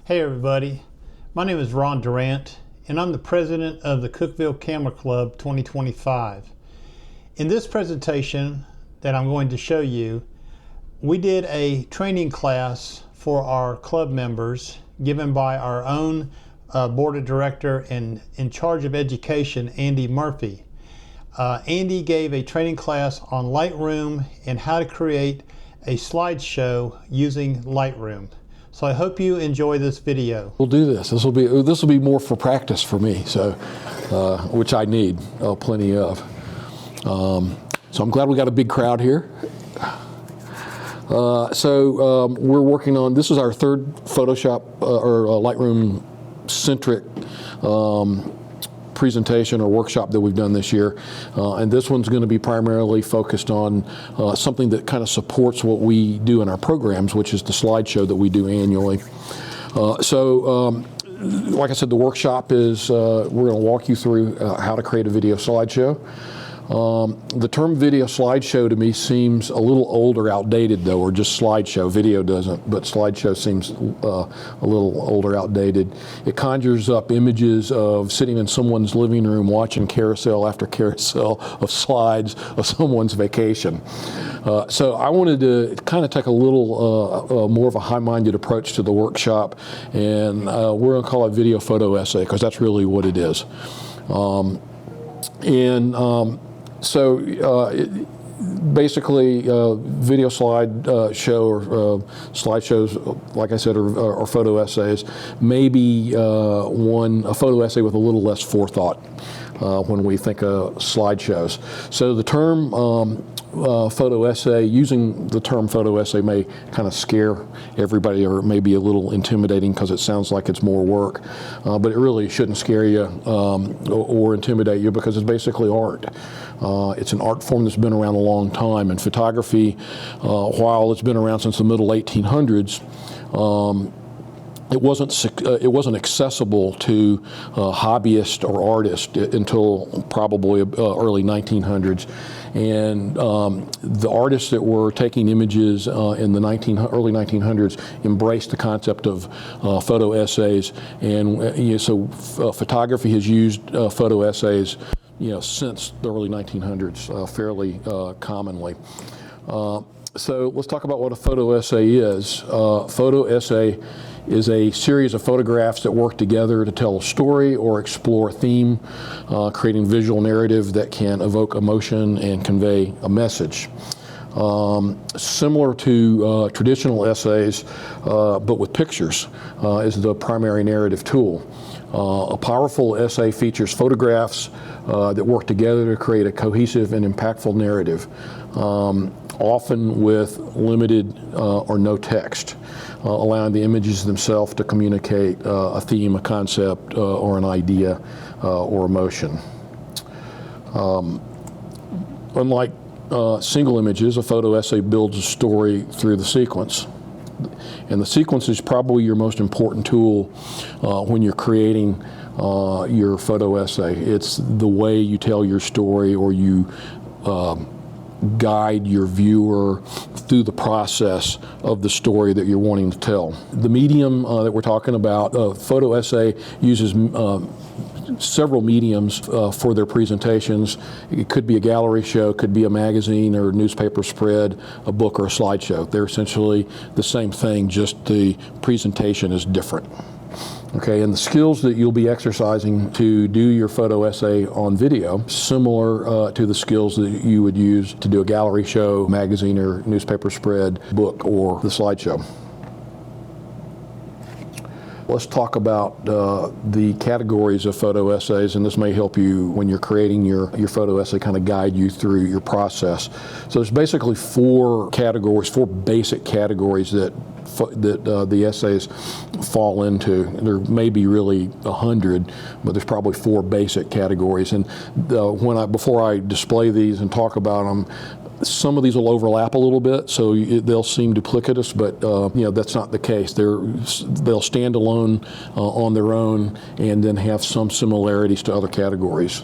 Hey everybody, my name is Ron Durant and I'm the president of the Cookeville Camera Club 2025. In this presentation that I'm going to show you, we did a training class for our club members given by our own board of director and in charge of education, Andy Murphy. Andy gave a training class on Lightroom and how to create a slideshow using Lightroom. So I hope you enjoy this video. We'll do this. This will be more for practice for me, so which I need plenty of. So I'm glad we got a big crowd here. We're working on, this is our third Photoshop or Lightroom centric presentation or workshop that we've done this year, and this one's going to be primarily focused on something that kind of supports what we do in our programs, which is the slideshow that we do annually. Like I said, the workshop is we're going to walk you through how to create a video slideshow. The term video slideshow to me seems a little old or outdated, though, or just slideshow. Video doesn't, but slideshow seems a little old or outdated. It conjures up images of sitting in someone's living room watching carousel after carousel of slides of someone's vacation. So I wanted to kind of take a little more of a high-minded approach to the workshop, and we're going to call it video photo essay because that's really what it is. Basically, video slideshow or slideshows, like I said, are photo essays. Maybe a photo essay with a little less forethought when we think of slideshows. So the term photo essay, using the term photo essay may kind of scare everybody, or may be a little intimidating because it sounds like it's more work, but it really shouldn't scare you or intimidate you, because it's basically art. It's an art form that's been around a long time, and photography, while it's been around since the middle 1800s, it wasn't accessible to hobbyists or artists until probably early 1900s. And the artists that were taking images in the early 1900s embraced the concept of photo essays, and so photography has used photo essays since the early 1900s fairly commonly. So let's talk about what a photo essay is. Photo essay is a series of photographs that work together to tell a story or explore a theme, creating visual narrative that can evoke emotion and convey a message. Similar to traditional essays, but with pictures, is the primary narrative tool. A powerful essay features photographs that work together to create a cohesive and impactful narrative, often with limited or no text, allowing the images themselves to communicate a theme, a concept, or an idea or emotion. Unlike single images, a photo essay builds a story through the sequence. And the sequence is probably your most important tool when you're creating your photo essay. It's the way you tell your story, or you guide your viewer through the process of the story that you're wanting to tell. The medium that we're talking about, photo essay uses several mediums for their presentations. It could be a gallery show, could be a magazine or newspaper spread, a book, or a slideshow. They're essentially the same thing, just the presentation is different. Okay, and the skills that you'll be exercising to do your photo essay on video, similar to the skills that you would use to do a gallery show, magazine or newspaper spread, book, or the slideshow. Let's talk about the categories of photo essays, and this may help you when you're creating your photo essay, kind of guide you through your process. So there's basically four basic categories that the essays fall into. There may be really 100, but there's probably four basic categories. And before I display these and talk about them, Some of these will overlap a little bit, so they'll seem duplicitous, but that's not the case. They'll stand alone on their own and then have some similarities to other categories.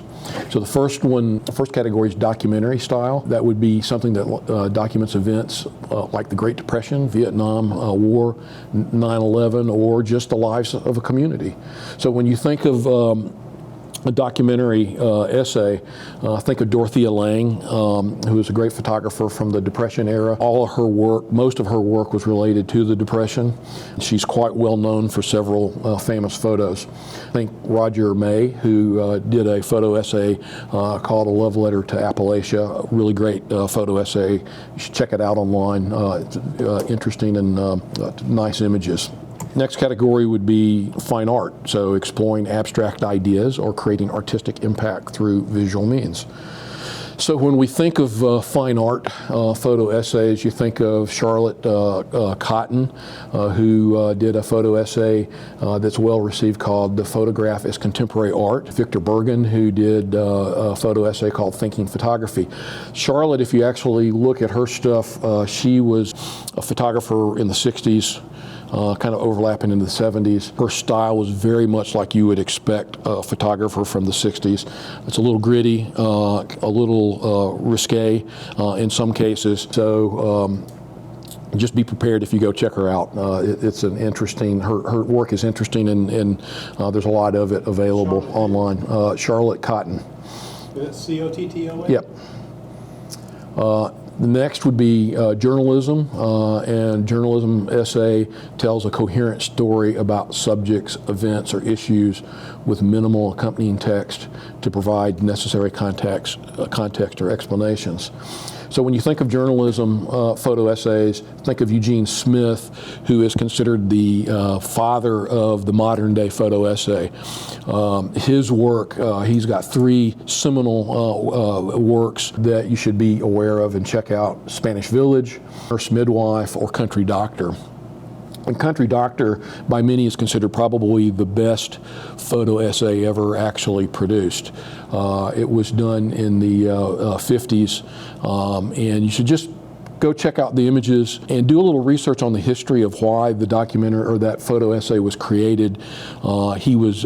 So the first category is documentary style. That would be something that documents events like the Great Depression, Vietnam War, 9/11, or just the lives of a community. So when you think of a documentary essay, think of Dorothea Lange, who was a great photographer from the Depression era. All of her work, most of her work was related to the Depression. She's quite well known for several famous photos. I think Roger May, who did a photo essay called A Love Letter to Appalachia, a really great photo essay. You should check it out online. It's interesting and nice images. Next category would be fine art, so exploring abstract ideas or creating artistic impact through visual means. So when we think of fine art photo essays, you think of Charlotte Cotton, who did a photo essay that's well received called The Photograph as Contemporary Art. Victor Bergen, who did a photo essay called Thinking Photography. Charlotte, if you actually look at her stuff, she was a photographer in the 60s. Kind of overlapping into the 70s. Her style was very much like you would expect a photographer from the 60s. It's a little gritty, a little risque in some cases. So just be prepared if you go check her out. It's an interesting, her work is interesting, and there's a lot of it available online. Charlotte Cotton. That's C-O-T-T-O-N? Yep. The next would be journalism, and journalism essay tells a coherent story about subjects, events, or issues with minimal accompanying text to provide necessary context or explanations. So when you think of journalism photo essays, think of Eugene Smith, who is considered the father of the modern day photo essay. His work, he's got 3 seminal works that you should be aware of and check out: Spanish Village, Nurse Midwife, or Country Doctor. And Country Doctor, by many, is considered probably the best photo essay ever actually produced. It was done in the 50s, and you should just go check out the images and do a little research on the history of why the documentary or that photo essay was created. He was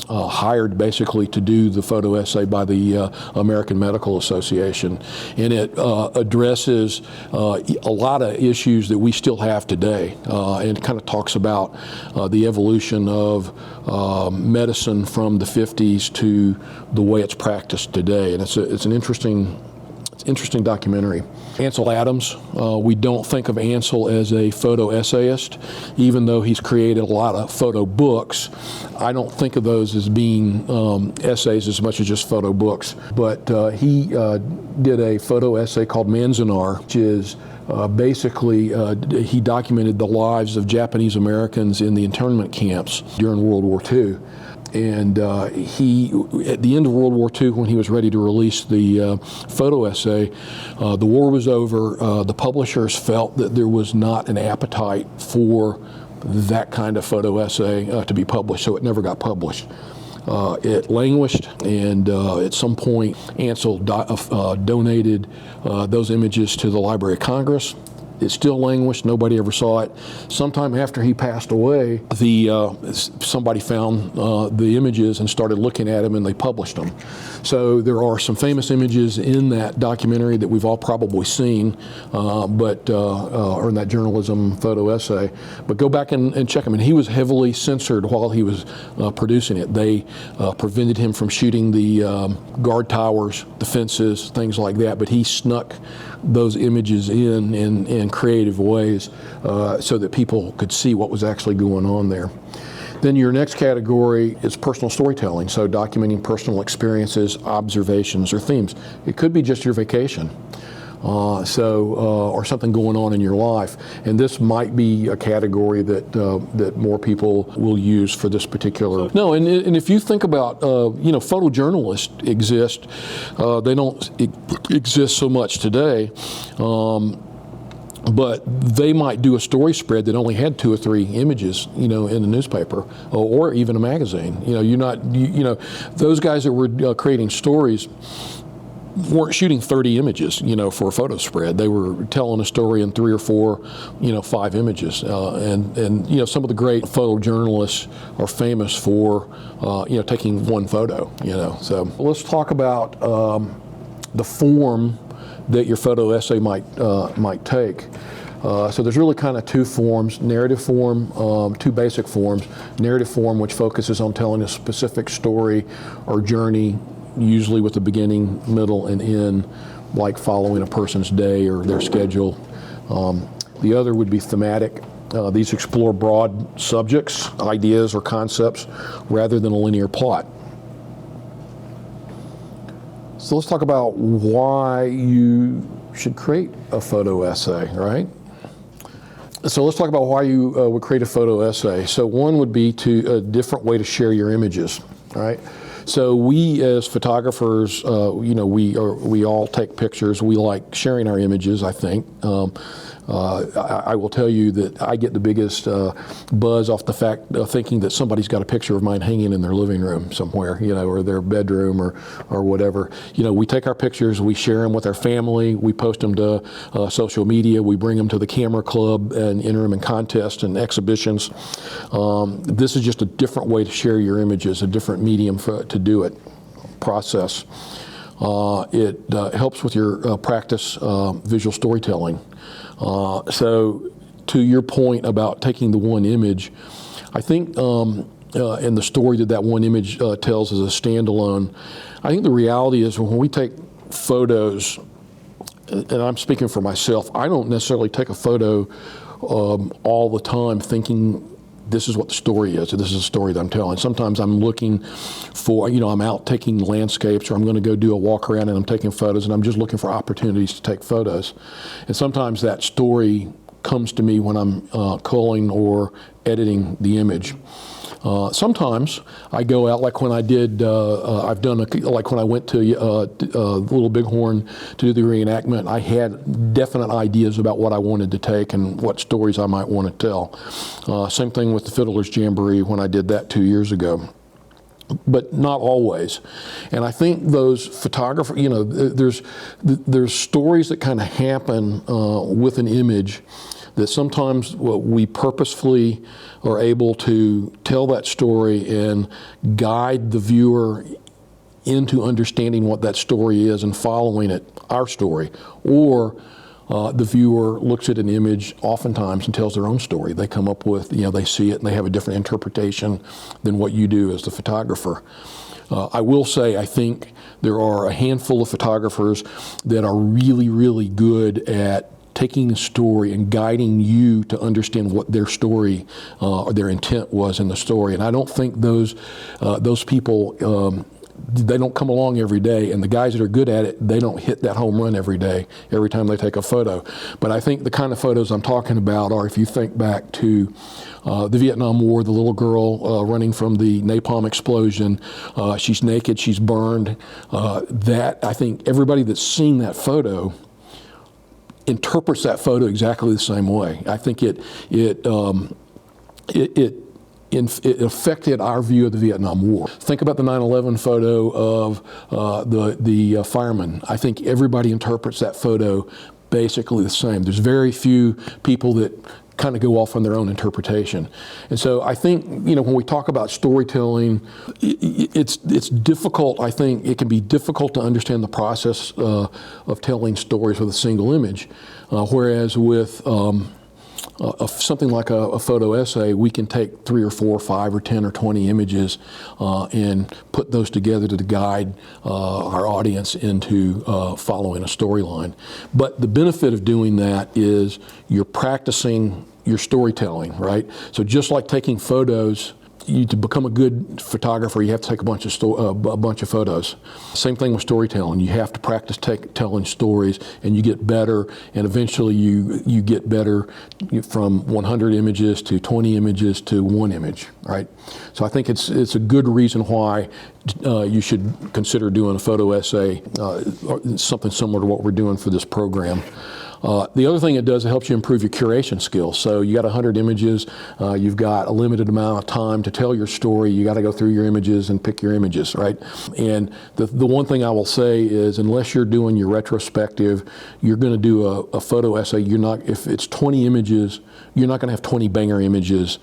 hired basically to do the photo essay by the American Medical Association, and it addresses a lot of issues that we still have today, and kind of talks about the evolution of medicine from the 50s to the way it's practiced today, and it's an interesting documentary. Ansel Adams, we don't think of Ansel as a photo essayist, even though he's created a lot of photo books. I don't think of those as being essays as much as just photo books. But he did a photo essay called Manzanar, which is basically, he documented the lives of Japanese Americans in the internment camps during World War II. And he, at the end of World War II, when he was ready to release the photo essay, the war was over. The publishers felt that there was not an appetite for that kind of photo essay to be published, so it never got published. It languished, and at some point, Ansel donated those images to the Library of Congress. It still languished. Nobody ever saw it. Sometime after he passed away, somebody found the images and started looking at them, and they published them. So there are some famous images in that documentary that we've all probably seen, or in that journalism photo essay. But go back and check them. And he was heavily censored while he was producing it. They prevented him from shooting the guard towers, the fences, things like that. But he snuck those images in creative ways so that people could see what was actually going on there. Then your next category is personal storytelling, so documenting personal experiences, observations, or themes. It could be just your vacation, or something going on in your life, and this might be a category that more people will use for this particular. No, and if you think about, photojournalists exist. They don't exist so much today. But they might do a story spread that only had 2 or 3 images, in a newspaper or even a magazine. Those guys that were creating stories, weren't shooting 30 images, for a photo spread. They were telling a story in 3 or 4, 5 images. And some of the great photojournalists are famous for, taking one photo, So let's talk about the form that your photo essay might take. So there's really kind of 2 forms: narrative form, 2 basic forms. Narrative form, which focuses on telling a specific story or journey, usually with the beginning, middle, and end, like following a person's day or their schedule. The other would be thematic. These explore broad subjects, ideas, or concepts rather than a linear plot. So let's talk about why you should create a photo essay, right? So let's talk about why you would create a photo essay. So one would be a different way to share your images, right? So we as photographers, we all take pictures. We like sharing our images, I think. I will tell you that I get the biggest buzz off the fact of thinking that somebody's got a picture of mine hanging in their living room somewhere, or their bedroom or whatever. We take our pictures, we share them with our family, we post them to social media, we bring them to the camera club and enter them in contests and exhibitions. This is just a different way to share your images, a different medium to do it, process. It helps with your practice visual storytelling. So to your point about taking the one image, I think and the story that one image tells as a standalone, I think the reality is when we take photos, and I'm speaking for myself, I don't necessarily take a photo all the time thinking this is what the story is, or this is a story that I'm telling. Sometimes I'm looking for, I'm out taking landscapes, or I'm going to go do a walk around and I'm taking photos, and I'm just looking for opportunities to take photos. And sometimes that story comes to me when I'm culling or editing the image. Sometimes I go out, like when I did, like when I went to Little Bighorn to do the reenactment, I had definite ideas about what I wanted to take and what stories I might want to tell. Same thing with the Fiddler's Jamboree when I did that 2 years ago. But not always. And I think those photographers, there's stories that kind of happen with an image that sometimes we purposefully are able to tell that story and guide the viewer into understanding what that story is and following it, our story. Or the viewer looks at an image oftentimes and tells their own story. They come up with, they see it and they have a different interpretation than what you do as the photographer. I will say, I think there are a handful of photographers that are really, really good at taking a story and guiding you to understand what their story or their intent was in the story. And I don't think those people, they don't come along every day, and the guys that are good at it, they don't hit that home run every day, every time they take a photo. But I think the kind of photos I'm talking about are, if you think back to the Vietnam War, the little girl running from the napalm explosion, she's naked, she's burned. That, I think everybody that's seen that photo interprets that photo exactly the same way. I think it affected our view of the Vietnam War. Think about the 9/11 photo of the firemen. I think everybody interprets that photo basically the same. There's very few people that kind of go off on their own interpretation. And so I think, when we talk about storytelling, it's difficult. I think it can be difficult to understand the process of telling stories with a single image. Whereas with something like a photo essay, we can take 3 or 4 or 5 or 10 or 20 images and put those together to guide our audience into following a storyline. But the benefit of doing that is you're practicing your storytelling, right? So just like taking photos, to become a good photographer, you have to take a bunch of photos. Same thing with storytelling. You have to practice telling stories, and you get better, and eventually you get better from 100 images to 20 images to 1 image, right? So I think it's a good reason why you should consider doing a photo essay, or something similar to what we're doing for this program. The other thing it does, it helps you improve your curation skills. So you got 100 images, you've got a limited amount of time to tell your story. You got to go through your images and pick your images, right? And the one thing I will say is, unless you're doing your retrospective, you're going to do a photo essay. You're not, if it's 20 images, you're not going to have 20 banger images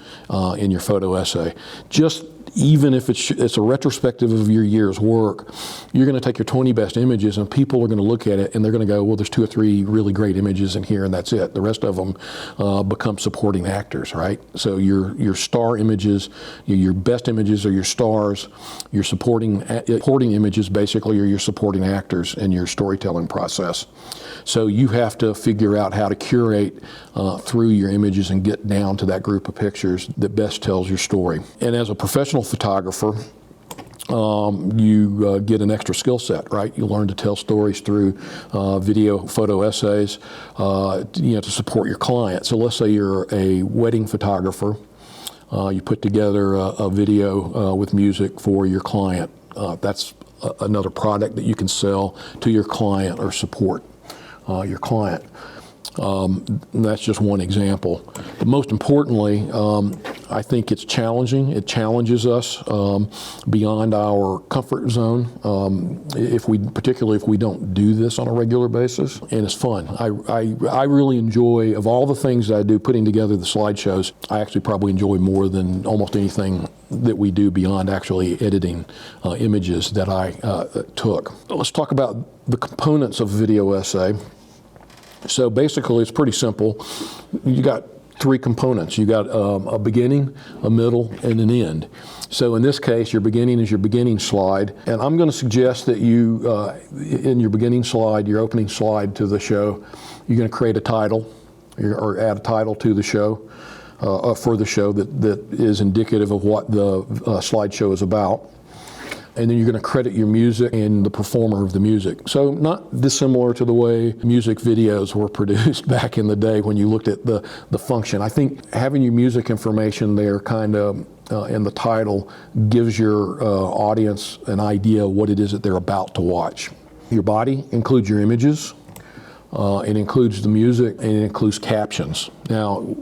in your photo essay. Just even if it's a retrospective of your year's work, you're going to take your 20 best images and people are going to look at it and they're going to go, well, there's 2 or 3 really great images in here and that's it. The rest of them become supporting actors, right? So your star images, your best images are your stars. Your supporting images basically are your supporting actors in your storytelling process. So you have to figure out how to curate through your images and get down to that group of pictures that best tells your story. And as a professional photographer, you get an extra skill set, right? You learn to tell stories through video, photo essays, to support your client. So let's say you're a wedding photographer. You put together a video with music for your client. That's another product that you can sell to your client or support your client. That's just one example. But most importantly, I think it's challenging. It challenges us beyond our comfort zone, particularly if we don't do this on a regular basis, and it's fun. I really enjoy, of all the things that I do, putting together the slideshows, I actually probably enjoy more than almost anything that we do beyond actually editing images that I took. Let's talk about the components of a video essay. So basically, it's pretty simple. You got 3 components. You got a beginning, a middle, and an end. So in this case, your beginning is your beginning slide, and I'm going to suggest that you, in your beginning slide, your opening slide to the show, you're going to create a title or add a title to the show, for the show that is indicative of what the slideshow is about. And then you're going to credit your music and the performer of the music. So not dissimilar to the way music videos were produced back in the day when you looked at the function. I think having your music information there kind of in the title gives your audience an idea of what it is that they're about to watch. Your body includes your images, it includes the music, and it includes captions. Now,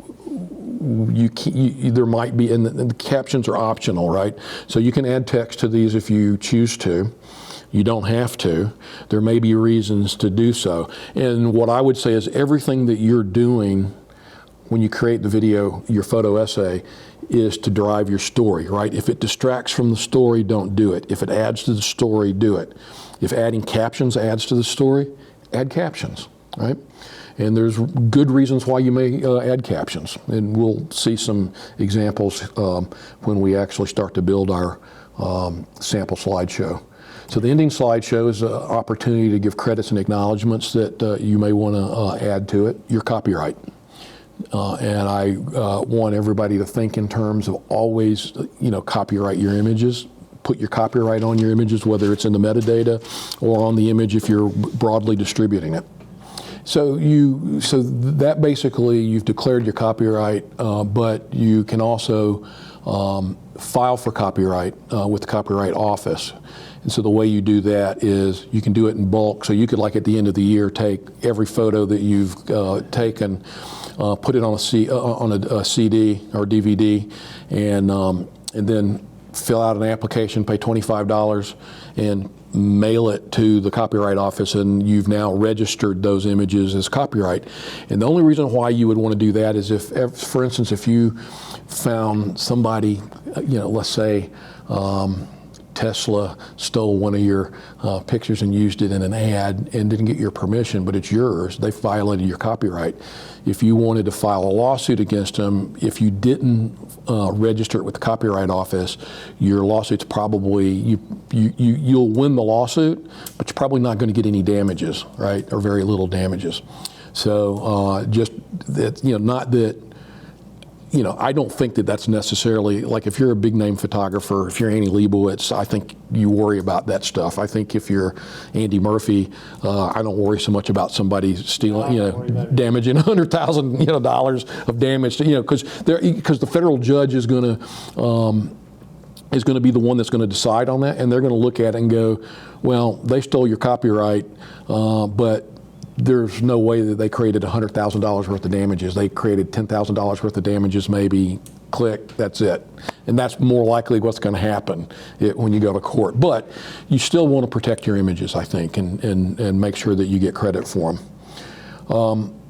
there might be, and the captions are optional, right? So you can add text to these if you choose to. You don't have to. There may be reasons to do so. And what I would say is everything that you're doing when you create the video, your photo essay, is to drive your story, right? If it distracts from the story, don't do it. If it adds to the story, do it. If adding captions adds to the story, add captions, right? And there's good reasons why you may add captions. And we'll see some examples when we actually start to build our sample slideshow. So the ending slideshow is an opportunity to give credits and acknowledgments that you may want to add to it. Your copyright. And I want everybody to think in terms of always, copyright your images. Put your copyright on your images, whether it's in the metadata or on the image if you're broadly distributing it. So that basically you've declared your copyright, but you can also file for copyright with the Copyright Office. And so the way you do that is you can do it in bulk. So you could, like at the end of the year, take every photo that you've taken, put it on a CD or DVD, and then fill out an application, pay $25, and mail it to the Copyright Office, and you've now registered those images as copyright. And the only reason why you would want to do that is if, for instance, if you found somebody, let's say Tesla stole one of your pictures and used it in an ad and didn't get your permission, but it's yours, they violated your copyright. If you wanted to file a lawsuit against them, if you didn't register it with the Copyright Office, your lawsuit's probably, you'll win the lawsuit, but you're probably not going to get any damages, right, or very little damages. So just that, not that, I don't think that that's necessarily, like if you're a big name photographer, if you're Annie Leibovitz, I think you worry about that stuff. I think if you're Andy Murphy, I don't worry so much about somebody stealing, damaging $100,000, of damage, because the federal judge is going to be the one that's going to decide on that, and they're going to look at it and go, well, they stole your copyright, but there's no way that they created $100,000 worth of damages. They created $10,000 worth of damages, maybe. Click, that's it. And that's more likely what's going to happen when you go to court. But you still want to protect your images, I think, and make sure that you get credit for them.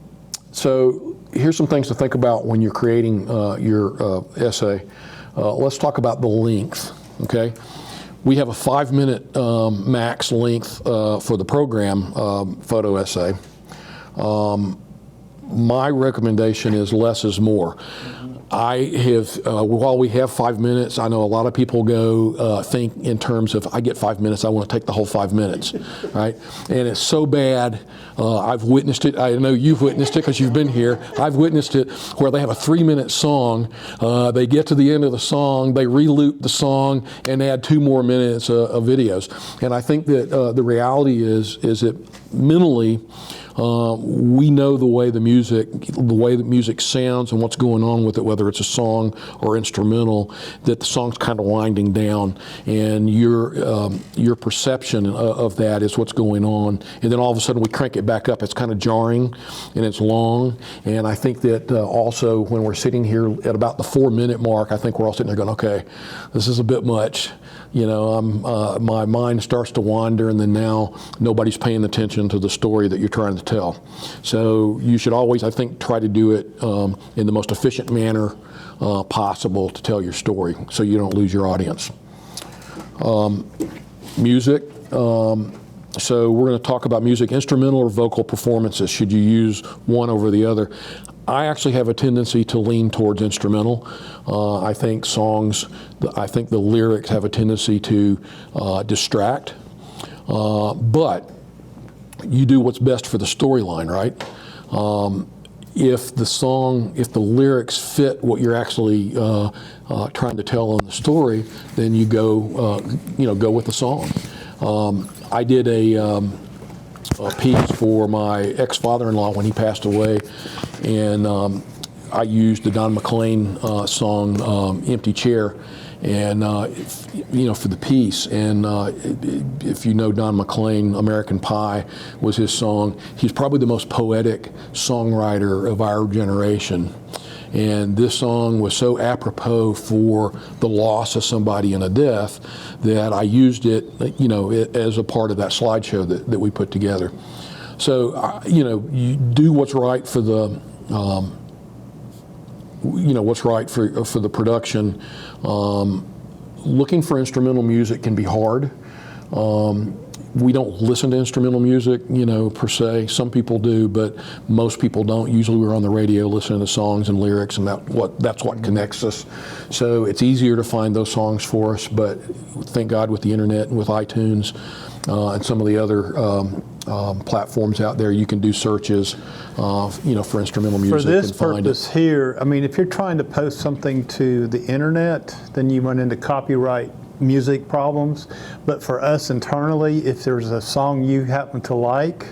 So here's some things to think about when you're creating your essay. Let's talk about the length, okay? We have a 5-minute max length for the program photo essay. My recommendation is less is more. I have, while we have 5 minutes, I know a lot of people go think in terms of, I get 5 minutes, I want to take the whole 5 minutes, right? And it's so bad. I've witnessed it. I know you've witnessed it because you've been here. I've witnessed it where they have a 3-minute song. They get to the end of the song, they re-loop the song, and add 2 more minutes of videos. And I think that the reality is that mentally, we know the way the music sounds and what's going on with it, whether it's a song or instrumental, that the song's kind of winding down, and your perception of that is what's going on. And then all of a sudden we crank it back up. It's kind of jarring and it's long. And I think that also when we're sitting here at about the 4-minute mark, I think we're all sitting there going, okay, this is a bit much. You know, my mind starts to wander, and then now nobody's paying attention to the story that you're trying to tell. So you should always, I think, try to do it in the most efficient manner possible to tell your story so you don't lose your audience. Music. So we're going to talk about music, instrumental or vocal performances. Should you use one over the other? I actually have a tendency to lean towards instrumental. I think the lyrics have a tendency to distract, but you do what's best for the storyline, right? If the lyrics fit what you're actually trying to tell in the story, then you go with the song. I did a piece for my ex-father-in-law when he passed away, and I used the Don McLean song "Empty Chair," and for the piece. And if you know Don McLean, "American Pie" was his song. He's probably the most poetic songwriter of our generation. And this song was so apropos for the loss of somebody in a death that I used it, as a part of that slideshow that we put together. So, you do what's right for the, what's right for the production. Looking for instrumental music can be hard. We don't listen to instrumental music, per se. Some people do, but most people don't. Usually we're on the radio listening to songs and lyrics, and that's what connects us. So it's easier to find those songs for us, but thank God with the internet and with iTunes and some of the other platforms out there, you can do searches, for instrumental music. For this and find purpose here, I mean, if you're trying to post something to the internet, then you run into copyright music problems. But for us internally, if there's a song you happen to like,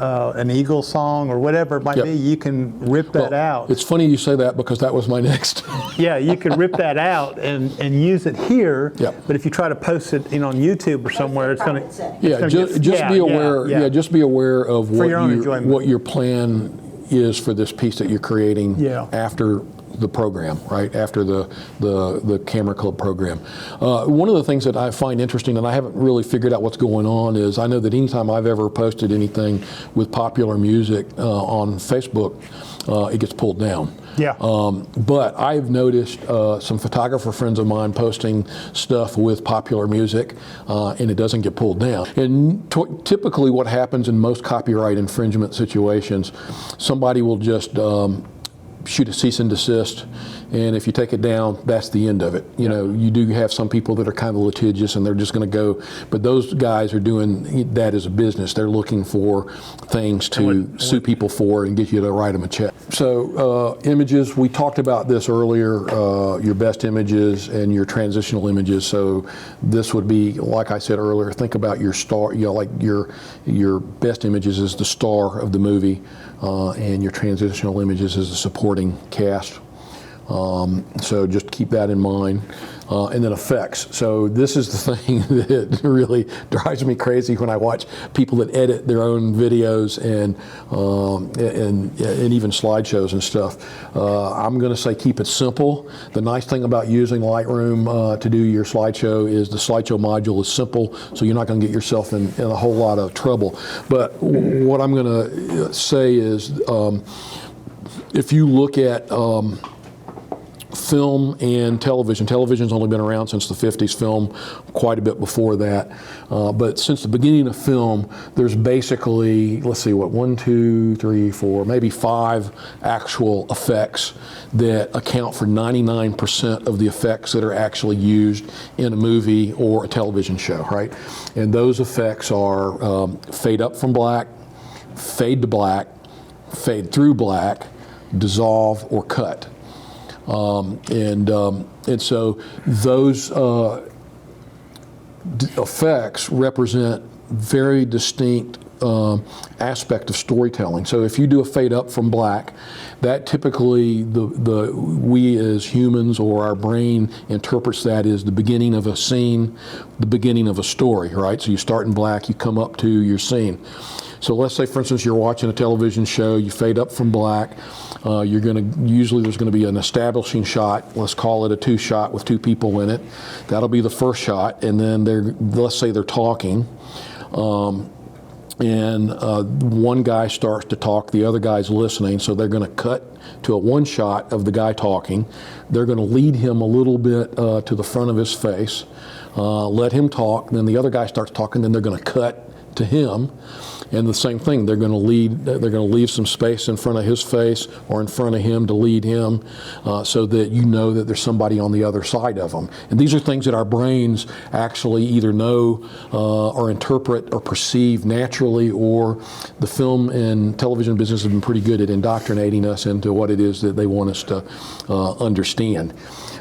an Eagle song or whatever it might be, you can rip that out. It's funny you say that because that was my next. Yeah, you can rip that out and use it here. Yep. But if you try to post it, on YouTube or somewhere, it's going to. Just be aware. Yeah, just be aware of what your plan is for this piece that you're creating after the program, right after the Camera Club program. One of the things that I find interesting, and I haven't really figured out what's going on, is I know that anytime I've ever posted anything with popular music on Facebook, it gets pulled down. Yeah. But I've noticed some photographer friends of mine posting stuff with popular music, and it doesn't get pulled down. And typically what happens in most copyright infringement situations, somebody will just shoot a cease and desist, and if you take it down, that's the end of it. You do have some people that are kind of litigious and they're just going to go, but those guys are doing that as a business. They're looking for things to sue people for and get you to write them a check. So images, we talked about this earlier, your best images and your transitional images. So this would be, like I said earlier, think about your star, like your best images is the star of the movie, and your transitional images is the supporting cast. So just keep that in mind. and then effects. So this is the thing that really drives me crazy when I watch people that edit their own videos and even slideshows and stuff. I'm going to say keep it simple. The nice thing about using Lightroom to do your slideshow is the slideshow module is simple, so you're not going to get yourself in a whole lot of trouble. But what I'm going to say is, if you look at film and television. Television's only been around since the 50s, film quite a bit before that. But since the beginning of film, there's basically, let's see, what, 1, 2, 3, 4, maybe 5 actual effects that account for 99% of the effects that are actually used in a movie or a television show, right? And those effects are fade up from black, fade to black, fade through black, dissolve, or cut. And so those effects represent very distinct aspect of storytelling. So if you do a fade up from black, that typically we as humans or our brain interprets that as the beginning of a scene, the beginning of a story, right? So you start in black, you come up to your scene. So let's say, for instance, you're watching a television show, you fade up from black, usually there's going to be an establishing shot, let's call it a 2-shot with 2 people in it. That'll be the first shot, and then let's say they're talking, and one guy starts to talk, the other guy's listening, so they're going to cut to a 1 shot of the guy talking. They're going to lead him a little bit to the front of his face, let him talk, then the other guy starts talking, then they're going to cut to him. And the same thing, they're going to leave some space in front of his face or in front of him to lead him, so that you know that there's somebody on the other side of them. And these are things that our brains actually either know or interpret or perceive naturally, or the film and television business have been pretty good at indoctrinating us into what it is that they want us to understand.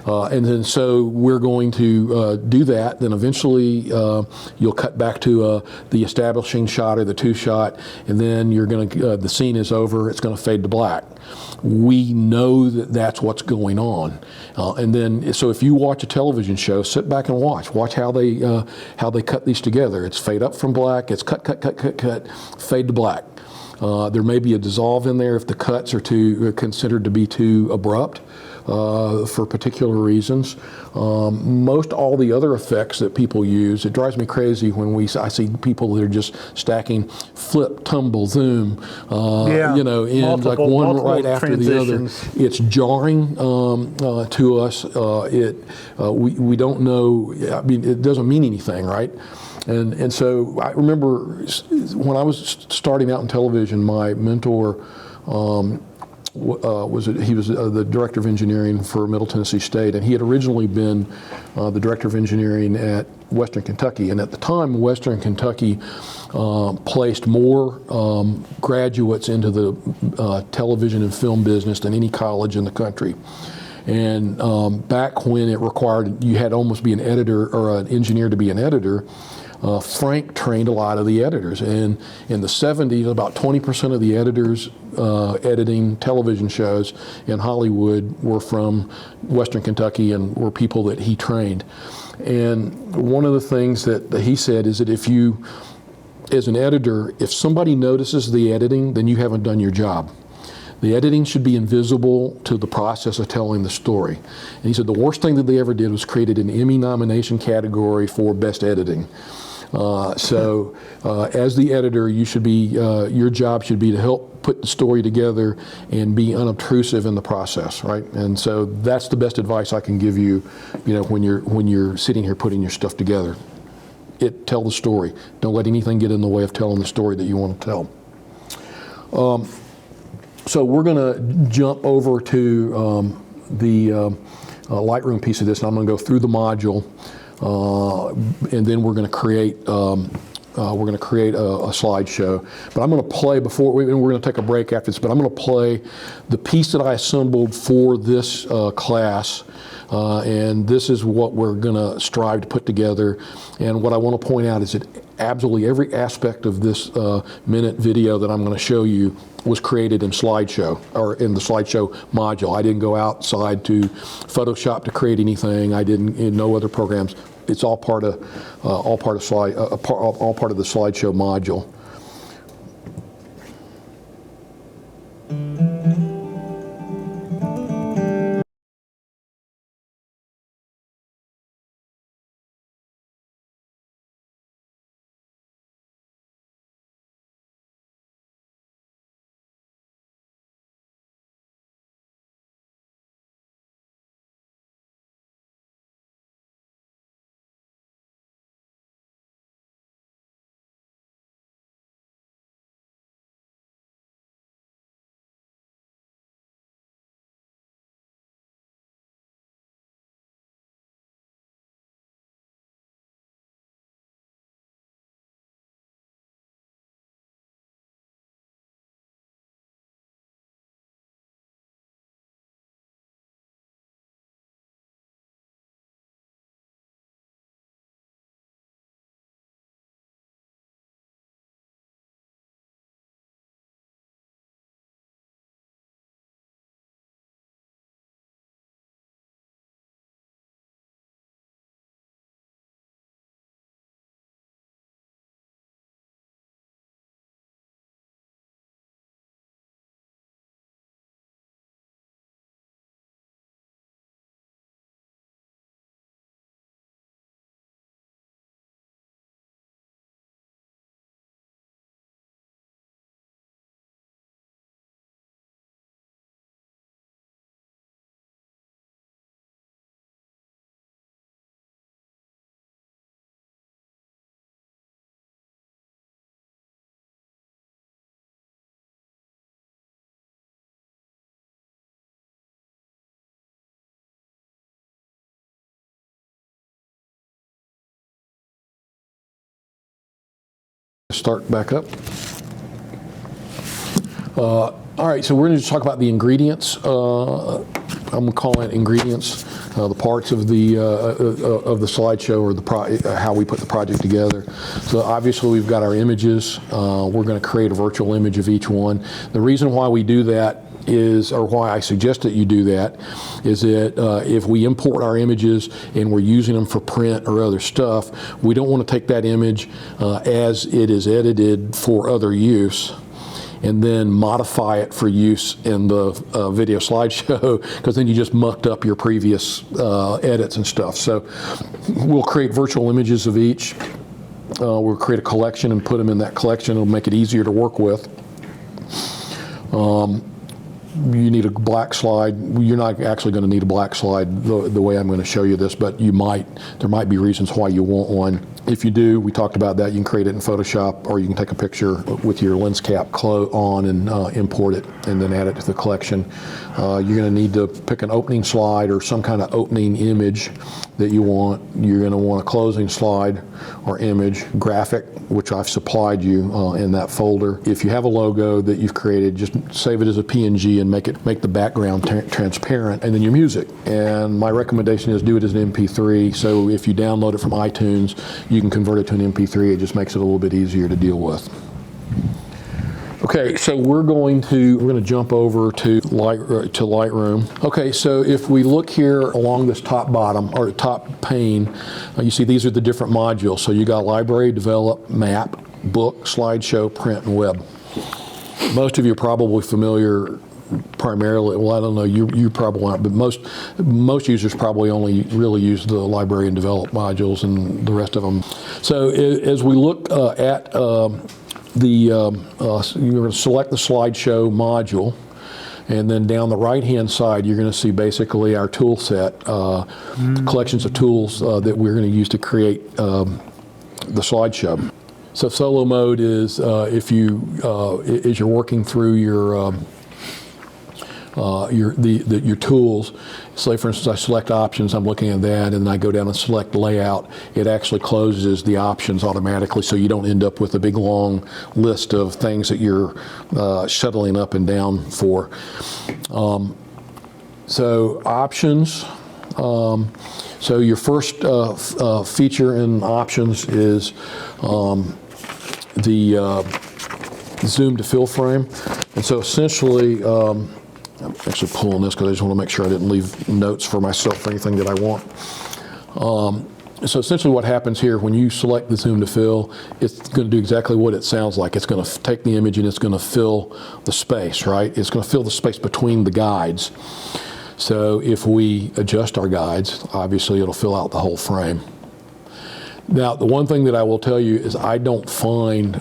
And then so we're going to do that. Then eventually you'll cut back to the establishing shot or the 2-shot, and then you're going to the scene is over. It's going to fade to black. We know that that's what's going on. And then so if you watch a television show, sit back and watch how they cut these together. It's fade up from black. It's cut, fade to black. There may be a dissolve in there if the cuts are considered to be too abrupt. For particular reasons. Most all the other effects that people use, it drives me crazy when I see people that are just stacking flip, tumble, zoom, in like one right after the other. It's jarring to us. We don't know, I mean, it doesn't mean anything, right? And so I remember when I was starting out in television, my mentor, he was the director of engineering for Middle Tennessee State, and he had originally been the director of engineering at Western Kentucky. And at the time, Western Kentucky placed more graduates into the television and film business than any college in the country. And back when it required you had to almost be an editor or an engineer to be an editor, Frank trained a lot of the editors, and in the 70s, about 20% of the editors editing television shows in Hollywood were from Western Kentucky and were people that he trained. And one of the things that he said is that if you, as an editor, if somebody notices the editing, then you haven't done your job. The editing should be invisible to the process of telling the story. And he said the worst thing that they ever did was created an Emmy nomination category for best editing. So as the editor, you should be, your job should be to help put the story together and be unobtrusive in the process, right? And so that's the best advice I can give you, when you're sitting here putting your stuff together. Tell the story. Don't let anything get in the way of telling the story that you want to tell. So we're going to jump over to the Lightroom piece of this, and I'm going to go through the module, and then we're going to create a slideshow. But I'm going to play we're going to take a break after this. But I'm going to play the piece that I assembled for this class. And this is what we're going to strive to put together. And what I want to point out is that absolutely every aspect of this minute video that I'm going to show you was created in Slideshow, or in the Slideshow module. I didn't go outside to Photoshop to create anything. I didn't, in no other programs. It's all part of the Slideshow module. Start back up. All right, so we're going to talk about the ingredients. I'm going to call it ingredients, the parts of the slideshow, or how we put the project together. So obviously we've got our images. We're going to create a virtual image of each one. The reason why we do that is, or why I suggest that you do that, is that if we import our images and we're using them for print or other stuff, we don't want to take that image as it is edited for other use and then modify it for use in the video slideshow, because then you just mucked up your previous edits and stuff. So we'll create virtual images of each. We'll create a collection and put them in that collection. It'll make it easier to work with. You need a black slide. You're not actually going to need a black slide the way I'm going to show you this, but you might. There might be reasons why you want one. If you do, we talked about that. You can create it in Photoshop, or you can take a picture with your lens cap on and import it, and then add it to the collection. You're going to need to pick an opening slide or some kind of opening image that you want. You're going to want a closing slide or image, graphic, which I've supplied you in that folder. If you have a logo that you've created, just save it as a PNG and make the background transparent, and then your music. And my recommendation is do it as an MP3. So if you download it from iTunes, you can convert it to an MP3. It just makes it a little bit easier to deal with. Okay, so we're going to jump over to Lightroom. Okay, so if we look here along this top bottom, or top pane, you see these are the different modules. So you got library, develop, map, book, slideshow, print, and web. Most of you are probably familiar primarily, well, I don't know, you probably aren't, but most users probably only really use the library and develop modules, and the rest of them. So as we look at you're going to select the slideshow module, and then down the right-hand side, you're going to see basically our tool set, collections of tools that we're going to use to create the slideshow. So solo mode is if as you're working through your tools. Say for instance I select options, I'm looking at that, and I go down and select layout. It actually closes the options automatically, so you don't end up with a big long list of things that you're shuttling up and down for. So options. So your first feature in options is zoom to fill frame. And so essentially, I'm actually pulling this because I just want to make sure I didn't leave notes for myself or anything that I want. So essentially what happens here, when you select the zoom to fill, it's going to do exactly what it sounds like. It's going to take the image and it's going to fill the space, right? It's going to fill the space between the guides. So if we adjust our guides, obviously it'll fill out the whole frame. Now, the one thing that I will tell you is I don't find,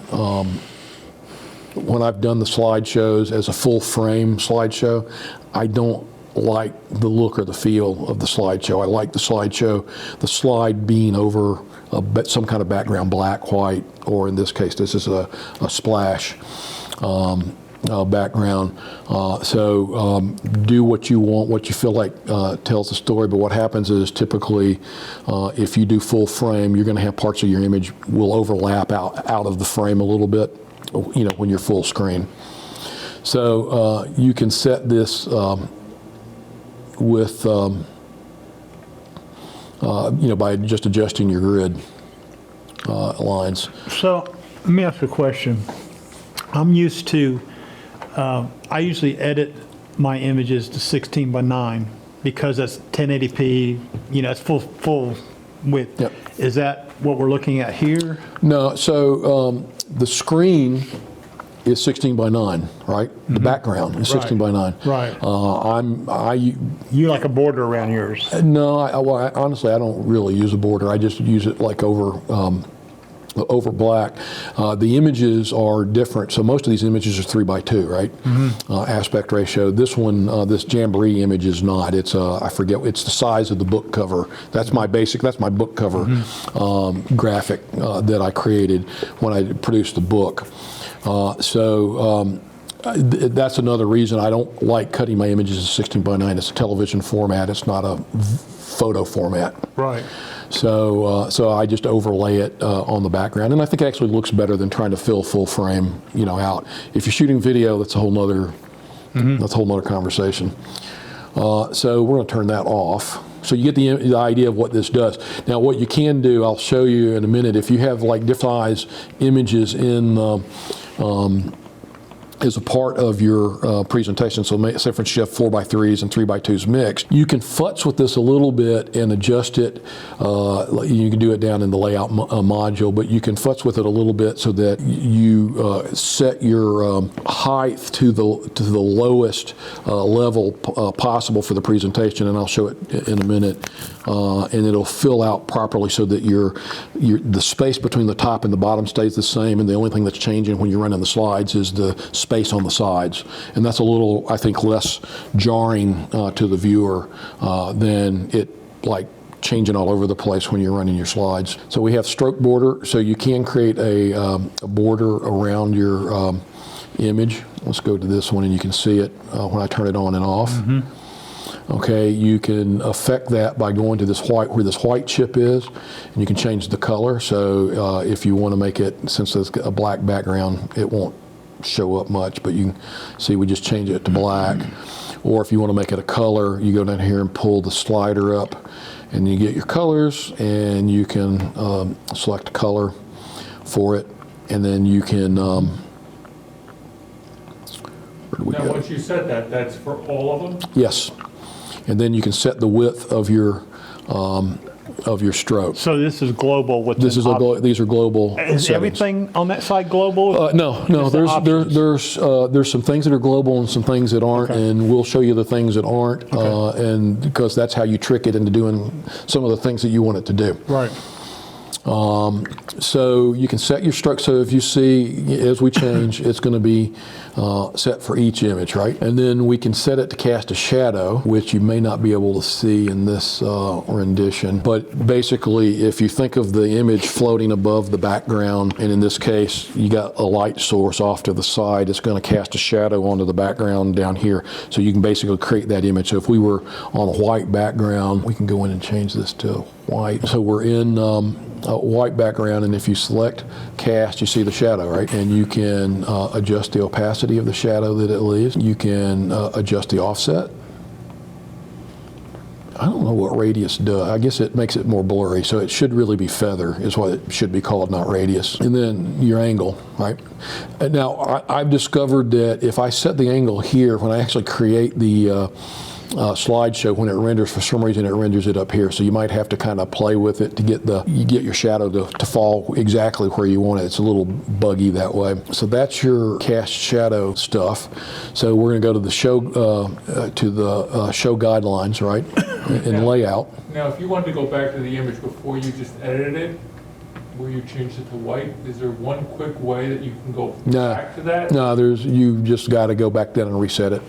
when I've done the slideshows as a full frame slideshow, I don't like the look or the feel of the slideshow. I like the slideshow, the slide being over some kind of background, black, white, or in this case, this is a splash background. Do what you want, what you feel like tells the story. But what happens is typically, if you do full frame, you're going to have parts of your image will overlap out of the frame a little bit, you know, when you're full screen. So you can set this with, you know, by just adjusting your grid lines. So let me ask you a question. I'm used to, I usually edit my images to 16 by 9 because that's 1080p, you know, it's full width. Yep. Is that what we're looking at here? No, so the screen is 16 by 9, right? Mm-hmm. The background is 16 by 9. Right. You like a border around yours? No, honestly, I don't really use a border. I just use it like over black. The images are different. So most of these images are 3 by 2, right? Mm-hmm. Aspect ratio. This one, this Jamboree image is not. It's I forget. It's the size of the book cover. That's my basic. That's my book cover graphic that I created when I produced the book. That's another reason I don't like cutting my images to 16 by 9. It's a television format. It's not a photo format. Right. So I just overlay it on the background, and I think it actually looks better than trying to fill full frame, you know, out. If you're shooting video, that's a whole nother conversation. So we're going to turn that off. So you get the idea of what this does. Now, what you can do, I'll show you in a minute. If you have like different size images in as a part of your presentation, so say for instance you have 4x3s and 3x2s mixed, you can futz with this a little bit and adjust it. You can do it down in the layout module, but you can futz with it a little bit so that you set your height to the lowest level possible for the presentation, and I'll show it in a minute. And it'll fill out properly so that the space between the top and the bottom stays the same, and the only thing that's changing when you're running the slides is the space on the sides. And that's a little, I think, less jarring to the viewer than it like changing all over the place when you're running your slides. So we have stroke border, so you can create a border around your image. Let's go to this one and you can see it when I turn it on and off. Mm-hmm. Okay, you can affect that by going to this white, where this white chip is, and you can change the color. So if you want to make it, since it's a black background, it won't show up much, but you can see we just change it to black. Or if you want to make it a color, you go down here and pull the slider up, and you get your colors, and you can select a color for it, and then you can where do we go? Once you set that, that's for all of them? Yes. And then you can set the width of your stroke. So this is global. These are global. Is settings. Everything on that side global? No. There's some things that are global and some things that aren't, okay. And we'll show you the things that aren't, okay. And because that's how you trick it into doing some of the things that you want it to do. Right. So you can set your stroke. So if you see, as we change, it's going to be set for each image, right? And then we can set it to cast a shadow, which you may not be able to see in this rendition. But basically, if you think of the image floating above the background, and in this case, you got a light source off to the side, it's going to cast a shadow onto the background down here. So you can basically create that image. So if we were on a white background, we can go in and change this to white. So we're in a white background, and if you select cast, you see the shadow, right? And you can adjust the opacity of the shadow that it leaves. You can adjust the offset. I don't know what radius does. I guess it makes it more blurry, so it should really be feather is what it should be called, not radius. And then your angle, right? And now I've discovered that if I set the angle here, when I actually create the slideshow, when it renders, for some reason it renders it up here, so you might have to kind of play with it to get your shadow to fall exactly where you want it. It's a little buggy that way. So that's your cast shadow stuff. So we're going to go to the show show guidelines, right, and layout. Now, if you wanted to go back to the image before you just edited it, where you changed it to white, is there one quick way that you can go back to that? No, you just got to go back down and reset it.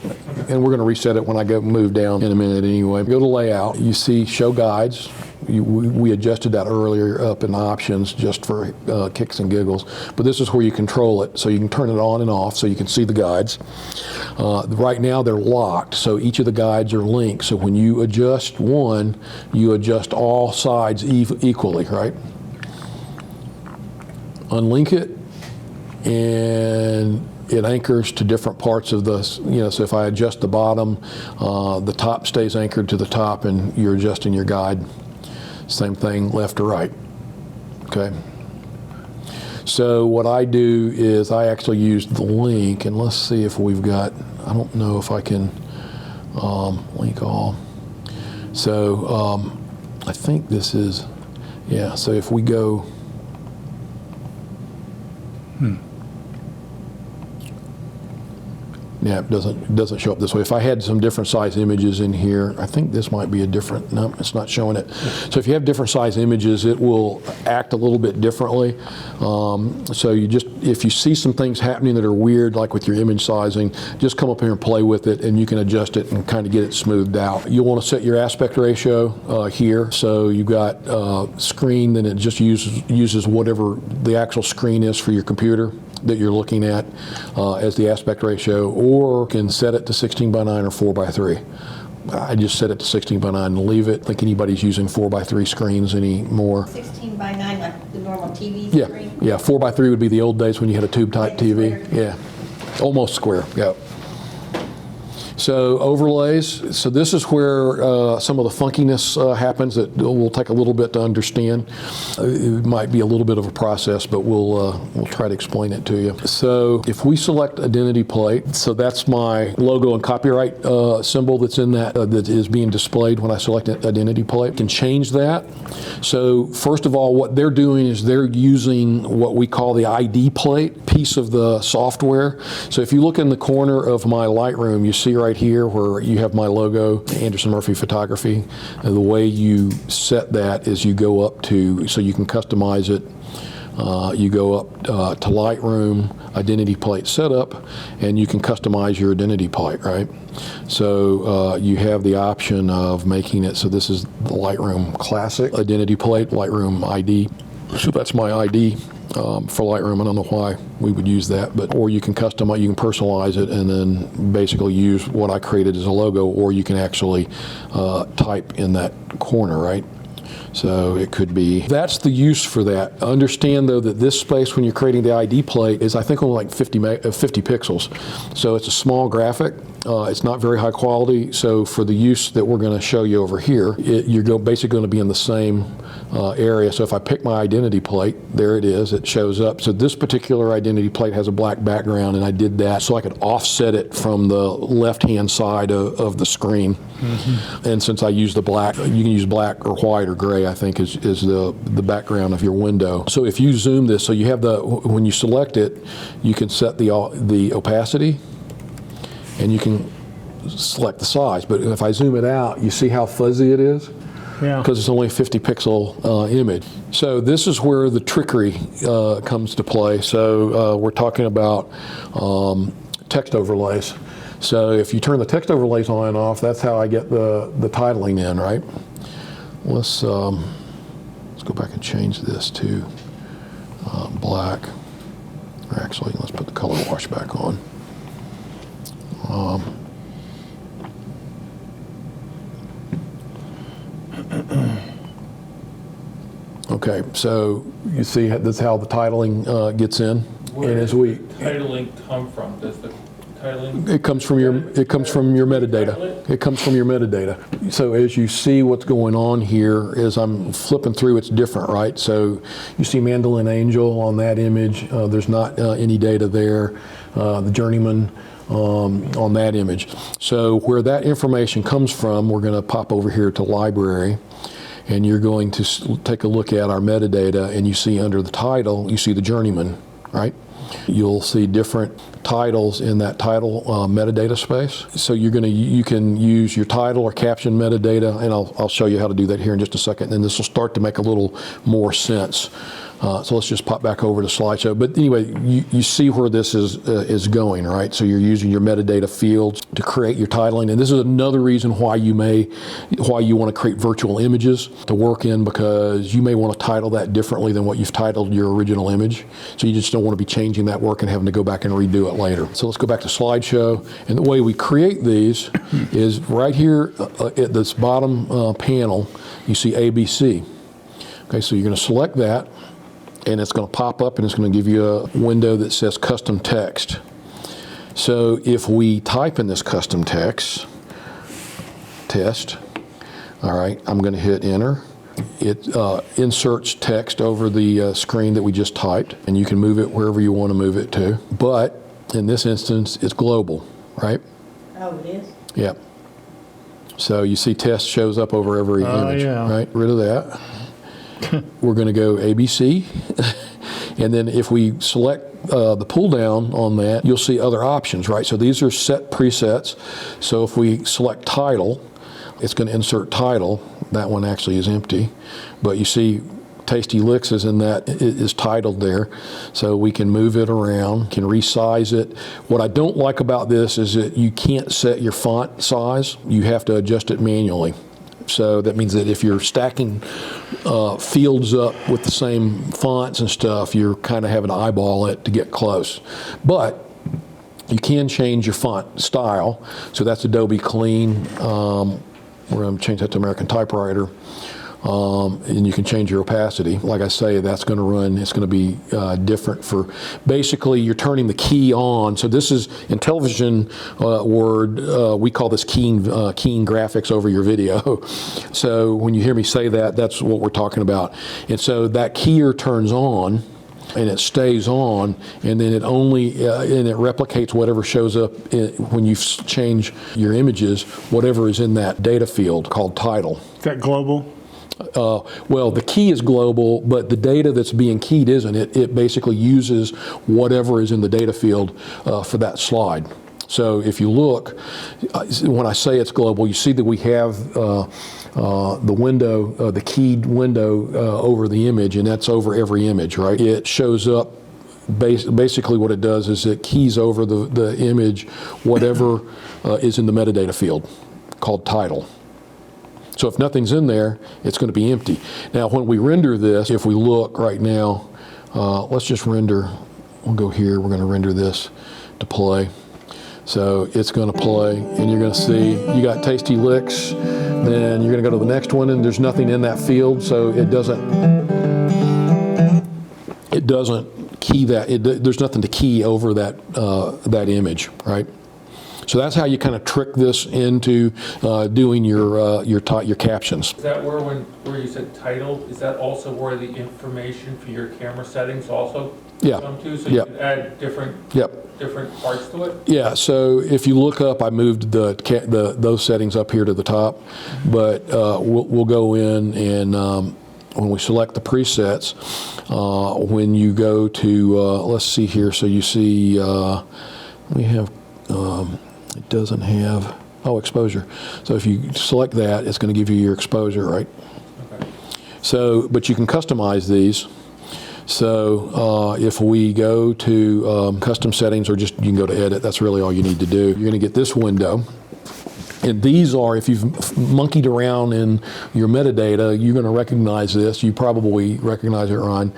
And we're going to reset it when I go move down in a minute anyway. Go to layout. You see show guides. We adjusted that earlier up in options just for kicks and giggles. But this is where you control it. So you can turn it on and off so you can see the guides. Right now they're locked, so each of the guides are linked. So when you adjust one, you adjust all sides equally, right? Unlink it, and it anchors to different parts of the, so if I adjust the bottom, the top stays anchored to the top and you're adjusting your guide. Same thing left to right, okay? So what I do is I actually use the link, and let's see if we've got, I don't know if I can link all. So I think this is, yeah, so if we go, yeah, it doesn't show up this way. If I had some different size images in here, I think this might be a different, no, it's not showing it. So if you have different size images, it will act a little bit differently. So you just, if you see some things happening that are weird, like with your image sizing, just come up here and play with it, and you can adjust it and kind of get it smoothed out. You'll want to set your aspect ratio here. So you've got screen, then it just uses whatever the actual screen is for your computer that you're looking at as the aspect ratio, or can set it to 16:9 or 4:3. I just set it to 16:9 and leave it. I think anybody's using 4:3 screens anymore. 16:9, like the normal TV Yeah, screen? yeah, 4:3 would be the old days when you had a tube type TV. Yeah, almost square, yeah. So overlays, so this is where some of the funkiness happens that will take a little bit to understand. It might be a little bit of a process, but we'll try to explain it to you. So if we select identity plate, so that's my logo and copyright symbol that's in that, that is being displayed when I select identity plate. I can change that. So first of all, what they're doing is they're using what we call the ID plate piece of the software. So if you look in the corner of my Lightroom, you see right here where you have my logo, Anderson Murphy Photography. And the way you set that is you go up to, so you can customize it. You go up to Lightroom, identity plate setup, and you can customize your identity plate, right? So you have the option of making it, so this is the Lightroom Classic identity plate, Lightroom ID. So that's my ID for Lightroom. I don't know why we would use that, but, or you can customize, you can personalize it and then basically use what I created as a logo, or you can actually type in that corner, right? So it could be, that's the use for that. Understand though that this space when you're creating the ID plate is I think only like 50 pixels. So it's a small graphic. It's not very high quality. So for the use that we're going to show you over here, you're basically going to be in the same area. So if I pick my identity plate, there it is, it shows up. So this particular identity plate has a black background, and I did that so I could offset it from the left-hand side of the screen. Mm-hmm. And since I use the black, you can use black or white or gray, I think is the background of your window. So if you zoom this, so you have when you select it, you can set the opacity, and you can select the size. But if I zoom it out, you see how fuzzy it is? Yeah. Because it's only a 50 pixel image. So this is where the trickery comes to play. So we're talking about text overlays. So if you turn the text overlays on and off, that's how I get the titling in, right? Let's go back and change this to black. Or actually, let's put the color wash back on. Okay, so you see that's how the titling gets in. Where does the titling come from? Does the titling? It comes from your metadata. It comes from your metadata. So as you see what's going on here, as I'm flipping through, it's different, right? So you see Mandolin Angel on that image. There's not any data there. The Journeyman on that image. So where that information comes from, we're going to pop over here to Library, and you're going to take a look at our metadata, and you see under the title, you see the Journeyman, right? You'll see different titles in that title metadata space. So you can use your title or caption metadata, and I'll show you how to do that here in just a second, and this will start to make a little more sense. So let's just pop back over to Slideshow. But anyway, you see where this is going, right? So you're using your metadata fields to create your titling, and this is another reason why you want to create virtual images to work in, because you may want to title that differently than what you've titled your original image. So you just don't want to be changing that work and having to go back and redo it later. So let's go back to Slideshow, and the way we create these is right here at this bottom panel. You see ABC. Okay, so you're going to select that, and it's going to pop up and it's going to give you a window that says custom text. So if we type in this custom text, test, all right, I'm going to hit enter. It inserts text over the screen that we just typed, and you can move it wherever you want to move it to. But in this instance, it's global, right? Oh, it is? Yep. So you see test shows up over every image, right? Rid of that. We're going to go ABC, and then if we select the pull down on that, you'll see other options, right? So these are set presets. So if we select title, it's going to insert title. That one actually is empty, but you see Tasty Licks is in that, is titled there. So we can move it around, can resize it. What I don't like about this is that you can't set your font size. You have to adjust it manually. So that means that if you're stacking fields up with the same fonts and stuff, you're kind of having to eyeball it to get close. But you can change your font style. So that's Adobe Clean. We're going to change that to American Typewriter. And you can change your opacity. Like I say, that's going to run, it's going to be different for, basically you're turning the key on. So this is, in television word, we call this keying graphics over your video. So when you hear me say that, that's what we're talking about. And so that keyer turns on, and it stays on, and then it only, and it replicates whatever shows up when you change your images, whatever is in that data field called title. Is that global? Well, the key is global, but the data that's being keyed isn't. It basically uses whatever is in the data field for that slide. So if you look, when I say it's global, you see that we have the window, the keyed window over the image, and that's over every image, right? It shows up, basically what it does is it keys over the image, whatever is in the metadata field called title. So if nothing's in there, it's going to be empty. Now when we render this, if we look right now, let's just render, we'll go here, we're going to render this to play. So it's going to play, and you're going to see, you got Tasty Licks, then you're going to go to the next one, and there's nothing in that field, so it doesn't key that, there's nothing to key over that, that image, right? So that's how you kind of trick this into doing your captions. Is that where you said title? Is that also where the information for your camera settings also come to? So you can add different parts to it? Yeah. So if you look up, I moved those settings up here to the top, but we'll go in and when we select the presets, when you go to let's see here. So you see we have. It doesn't have, exposure. So if you select that, it's going to give you your exposure, right? Okay. So, but you can customize these. So if we go to custom settings, or just, you can go to edit, that's really all you need to do. You're going to get this window. And these are, if you've monkeyed around in your metadata, you're going to recognize this. You probably recognize it, Ron,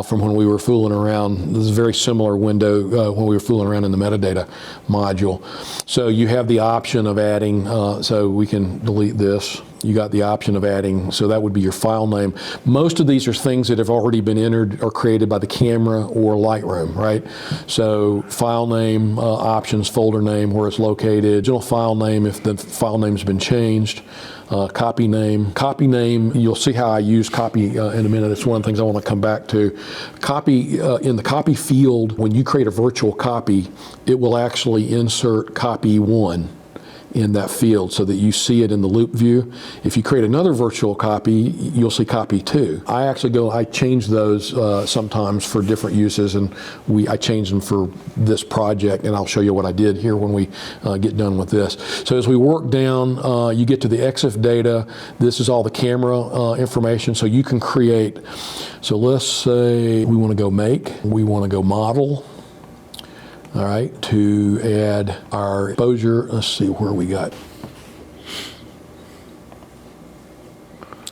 from when we were fooling around. This is a very similar window when we were fooling around in the metadata module. So you have the option of adding, so we can delete this. you got the option of adding, so that would be your file name. Most of these are things that have already been entered or created by the camera or Lightroom, right? So file name, options, folder name, where it's located, original file name if the file name's been changed, copy name. Copy name, you'll see how I use copy in a minute. It's one of the things I want to come back to. Copy, in the copy field, when you create a virtual copy, it will actually insert copy 1 in that field so that you see it in the loop view. If you create another virtual copy, you'll see copy 2. I change those sometimes for different uses, and I change them for this project, and I'll show you what I did here when we get done with this. So as we work down, you get to the EXIF data. This is all the camera information, so you can create. So let's say we want to go make, we want to go model. All right, to add our exposure, let's see where we got.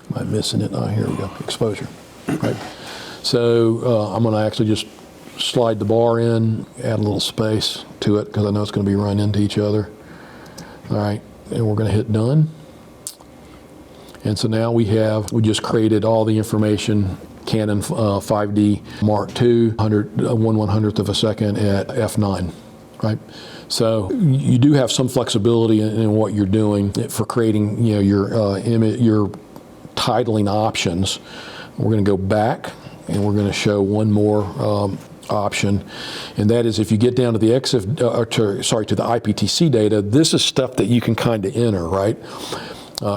Am I missing it? Oh, here we go, exposure. Right. So I'm going to actually just slide the bar in, add a little space to it because I know it's going to be run into each other. All right, and we're going to hit done. And so now we just created all the information. Canon 5D Mark II, 1/100th of a second at f9, right? So you do have some flexibility in what you're doing for creating, your image, your titling options. We're going to go back, and we're going to show one more option, and that is if you get down to the EXIF, to the IPTC data, this is stuff that you can kind of enter, right?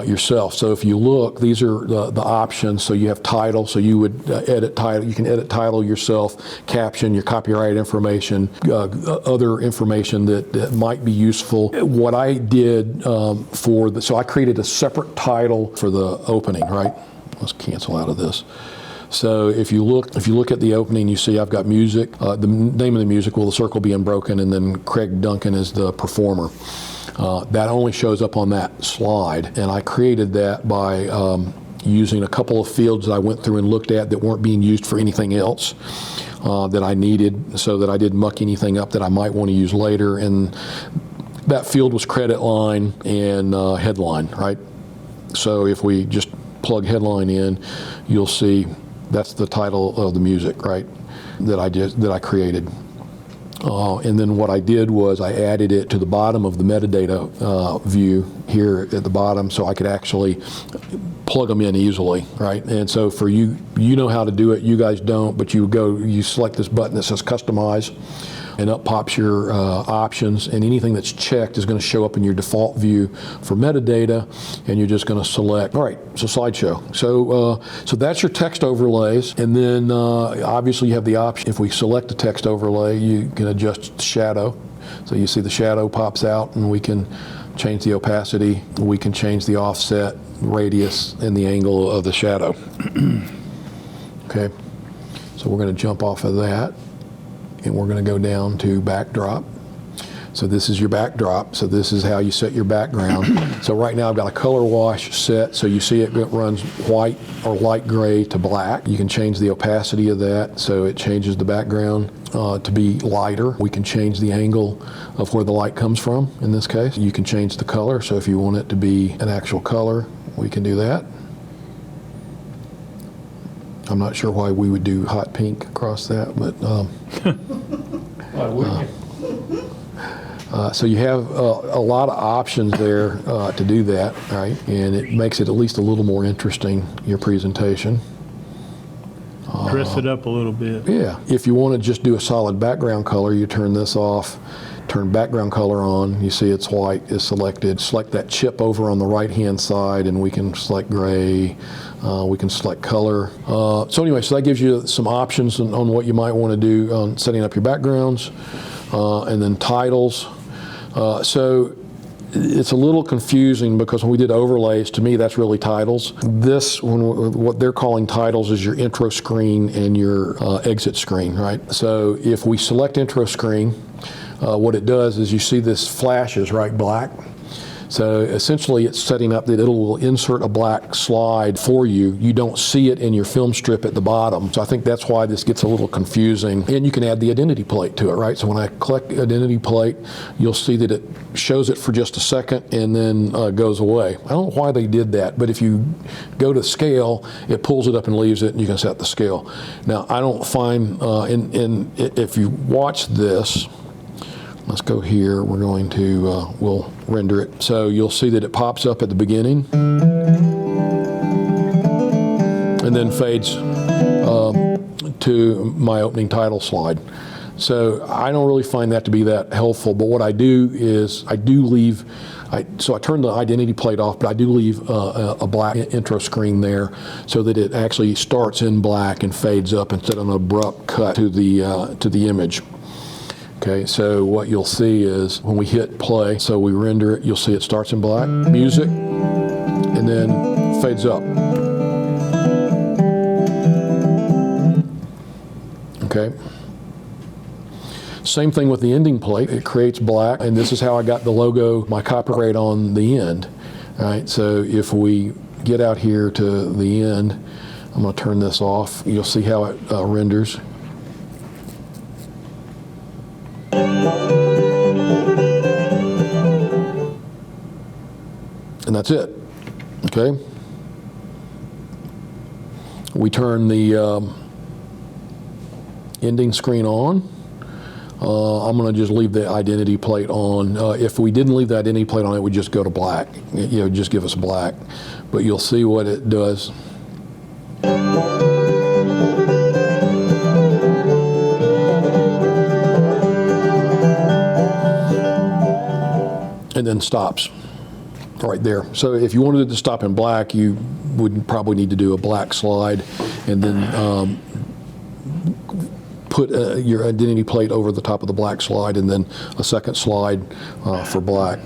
Yourself. So if you look, these are the options. So you have title, so you would edit title. You can edit title yourself, caption, your copyright information, other information that might be useful. What I did so I created a separate title for the opening, right? Let's cancel out of this. So if you look at the opening, you see I've got music. The name of the music, the circle being broken, and then Craig Duncan is the performer. That only shows up on that slide, and I created that by using a couple of fields that I went through and looked at that weren't being used for anything else that I needed, so that I didn't muck anything up that I might want to use later. And that field was credit line and headline, right? So if we just plug headline in, you'll see that's the title of the music, right? That I created. And then what I did was I added it to the bottom of the metadata view here at the bottom, so I could actually plug them in easily, right? And so for you know how to do it, you guys don't, but you select this button that says customize, and up pops your options, and anything that's checked is going to show up in your default view for metadata, and you're just going to select, all right, so slideshow. So that's your text overlays, and then obviously you have the option, if we select a text overlay, you can adjust the shadow. So you see the shadow pops out, and we can change the opacity, we can change the offset, radius, and the angle of the shadow. Okay, so we're going to jump off of that, and we're going to go down to backdrop. So this is your backdrop. So this is how you set your background. So right now I've got a color wash set, so you see it runs white or light gray to black. You can change the opacity of that, so it changes the background to be lighter. We can change the angle of where the light comes from in this case. You can change the color, so if you want it to be an actual color, we can do that. I'm not sure why we would do hot pink across that, but why wouldn't you? So you have a lot of options there to do that, right? And it makes it at least a little more interesting, your presentation. Dress it up a little bit. Yeah. If you want to just do a solid background color, you turn this off, turn background color on. You see it's white is selected. Select that chip over on the right-hand side, and we can select gray. We can select color. So anyway, so that gives you some options on what you might want to do on setting up your backgrounds, and then titles. So it's a little confusing because when we did overlays, to me that's really titles. What they're calling titles is your intro screen and your exit screen, right? So if we select intro screen, what it does is you see this flashes, right, black. So essentially it's setting up that it'll insert a black slide for you. You don't see it in your film strip at the bottom. So I think that's why this gets a little confusing. And you can add the identity plate to it, right? So when I click identity plate, you'll see that it shows it for just a second and then goes away. I don't know why they did that, but if you go to scale, it pulls it up and leaves it, and you can set the scale. Now, I don't find, if you watch this, let's go here, we're going to, we'll render it. So you'll see that it pops up at the beginning and then fades to my opening title slide. So I don't really find that to be that helpful, but what I do is I do leave, so I turn the identity plate off, but I do leave a black intro screen there so that it actually starts in black and fades up instead of an abrupt cut to the image. Okay, so what you'll see is when we hit play, so we render it, you'll see it starts in black, music, and then fades up. Okay. Same thing with the ending plate. It creates black, and this is how I got the logo, my copyright on the end. All right, so if we get out here to the end, I'm going to turn this off. You'll see how it renders. And that's it. Okay. We turn the ending screen on. I'm going to just leave the identity plate on. If we didn't leave the identity plate on, it would just go to black. You know, just give us black. But you'll see what it does. And then stops right there. So if you wanted it to stop in black, you would probably need to do a black slide and then put your identity plate over the top of the black slide and then a second slide for black.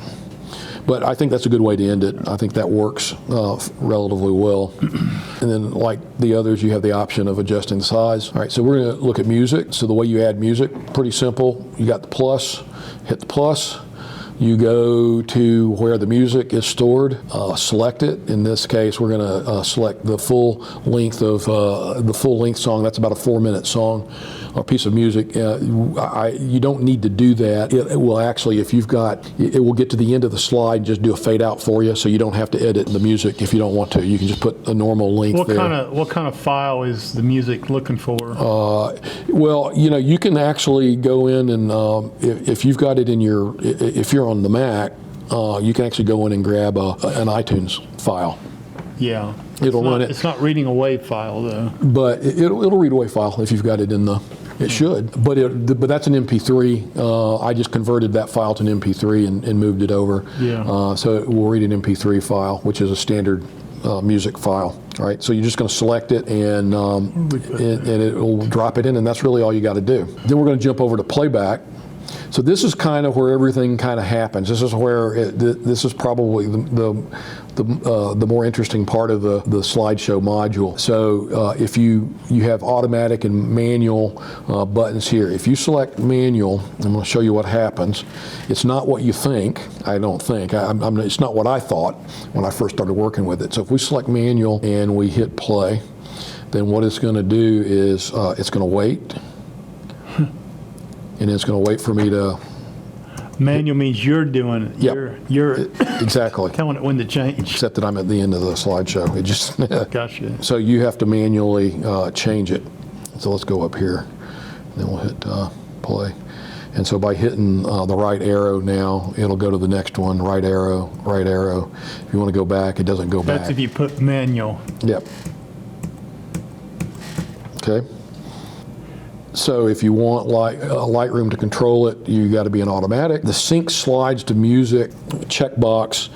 But I think that's a good way to end it. I think that works relatively well. And then like the others, you have the option of adjusting the size. All right, so we're going to look at music. So the way you add music, pretty simple. You got the plus, hit the plus. You go to where the music is stored, select it. In this case, we're going to select the full length of the full length song. That's about a 4-minute song or piece of music. You don't need to do that. It will actually, if you've got, it will get to the end of the slide and just do a fade out for you, so you don't have to edit the music if you don't want to. You can just put a normal length there. What kind of file is the music looking for? Well, you know, you can actually go in and if you've got it in your, if you're on the Mac, you can actually go in and grab an iTunes file. Yeah. It'll run it. It's not reading a WAV file though. But it'll read a WAV file if you've got it in the. It should, but that's an MP3. I just converted that file to an MP3 and moved it over. Yeah. So it will read an MP3 file, which is a standard music file. All right. So you're just going to select it and it will drop it in, and that's really all you got to do. Then we're going to jump over to playback. So this is kind of where everything kind of happens. This is where this is probably the more interesting part of the slideshow module. So if you have automatic and manual buttons here. If you select manual, I'm going to show you what happens. It's not what you think. I don't think. It's not what I thought when I first started working with it. So if we select manual and we hit play, then what it's going to do is it's going to wait. And it's going to wait for me to. Manual means you're doing it. Yep. You're exactly telling it when to change. Except that I'm at the end of the slideshow. It just. Gotcha. So you have to manually change it. So let's go up here. Then we'll hit play. And so by hitting the right arrow now, it'll go to the next one. Right arrow, right arrow. If you want to go back, it doesn't go back. That's if you put manual. Yep. Okay. So if you want Lightroom to control it, you got to be in automatic. The sync slides to music checkbox